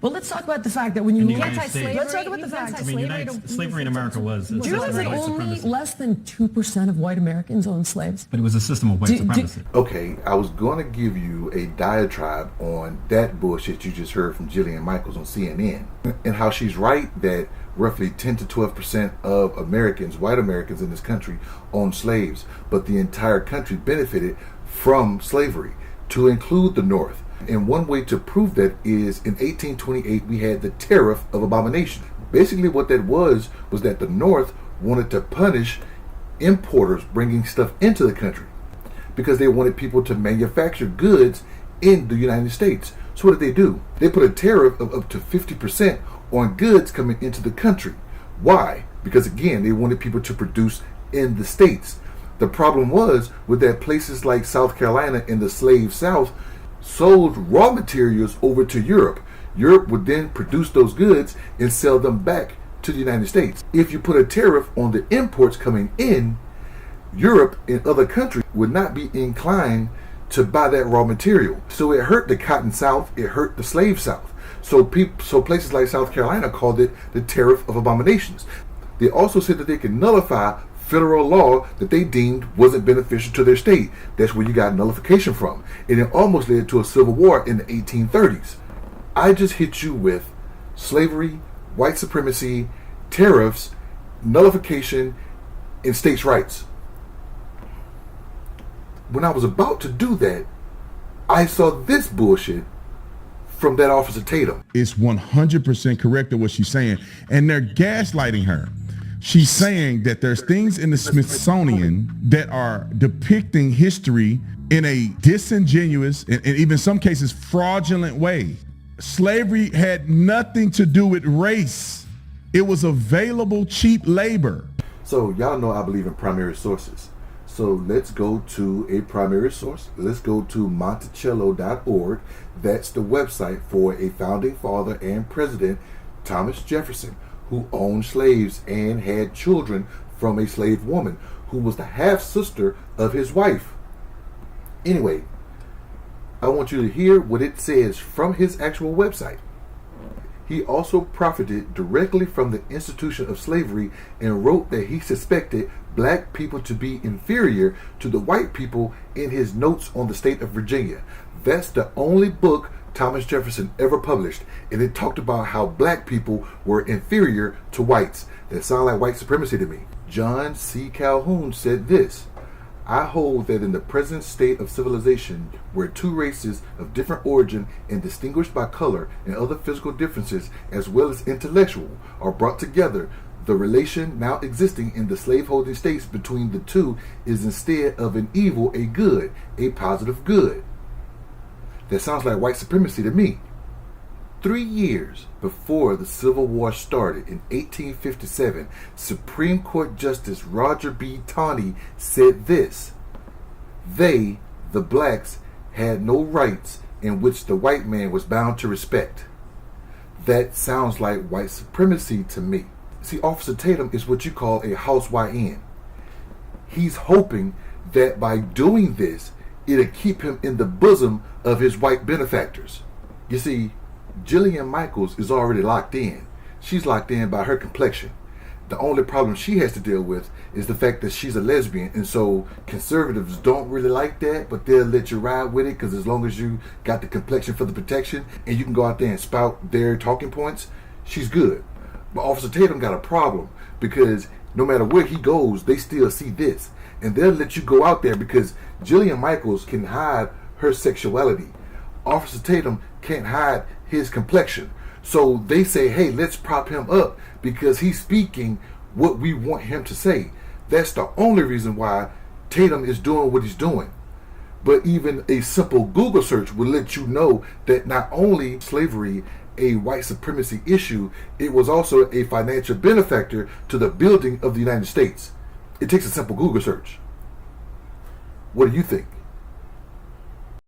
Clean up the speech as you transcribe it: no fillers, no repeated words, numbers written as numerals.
But let's talk about the fact that when you In the look United States. let's talk about the fact. Slavery in America was a Do you realize system that of white only supremacy. less than 2% of white Americans own slaves? But it was a system of white supremacy. Okay, I was going to give you a diatribe on that bullshit you just heard from Jillian Michaels on CNN, and how she's right that roughly 10 to 12% of Americans, white Americans in this country, own slaves, but the entire country benefited from slavery, to include the North. And one way to prove that is in 1828 we had the Tariff of Abomination. Basically what that was that the North wanted to punish importers bringing stuff into the country because they wanted people to manufacture goods in the United States. So what did they do? They put a tariff of up to 50% on goods coming into the country. Why? Because again, they wanted people to produce in the States. The problem was with that places like South Carolina in the slave South sold raw materials over to Europe. Europe would then produce those goods and sell them back to the United States. If you put a tariff on the imports coming in, Europe and other countries would not be inclined to buy that raw material. So it hurt the Cotton South, it hurt the slave South. So places like South Carolina called it the Tariff of Abominations. They also said that they could nullify federal law that they deemed wasn't beneficial to their state. That's where you got nullification from. And it almost led to a civil war in the 1830s. I just hit you with slavery, white supremacy, tariffs, nullification, and states' rights. When I was about to do that, I saw this bullshit from that Officer Tatum. It's 100% correct of what she's saying. And they're gaslighting her. She's saying that there's things in the Smithsonian that are depicting history in a disingenuous and even some cases fraudulent way. Slavery had nothing to do with race. It was available cheap labor. So y'all know I believe in primary sources. So let's go to a primary source. Let's go to Monticello.org. That's the website for a founding father and president, Thomas Jefferson, who owned slaves and had children from a slave woman who was the half-sister of his wife. Anyway, I want you to hear what it says from his actual website. He also profited directly from the institution of slavery and wrote that he suspected black people to be inferior to the white people in his notes on the state of Virginia. That's the only book Thomas Jefferson ever published, and it talked about how black people were inferior to whites. That sounds like white supremacy to me. John C. Calhoun said this: I hold that in the present state of civilization, where two races of different origin and distinguished by color and other physical differences as well as intellectual are brought together, the relation now existing in the slaveholding states between the two is instead of an evil a good, a positive good. That sounds like white supremacy to me. 3 years before the Civil War started in 1857, Supreme Court Justice Roger B. Taney said this: they, the blacks, had no rights in which the white man was bound to respect. That sounds like white supremacy to me. See, Officer Tatum is what you call a house YN. He's hoping that by doing this, it'll keep him in the bosom of his white benefactors. You see, Jillian Michaels is already locked in. She's locked in by her complexion. The only problem she has to deal with is the fact that she's a lesbian, and so conservatives don't really like that, but they'll let you ride with it because as long as you got the complexion for the protection and you can go out there and spout their talking points, she's good. But Officer Tatum got a problem because no matter where he goes, they still see this. And they'll let you go out there because Jillian Michaels can hide her sexuality. Officer Tatum can't hide his complexion. So they say, hey, let's prop him up because he's speaking what we want him to say. That's the only reason why Tatum is doing what he's doing. But even a simple Google search will let you know that not only slavery a white supremacy issue, it was also a financial benefactor to the building of the United States. It takes a simple Google search. What do you think?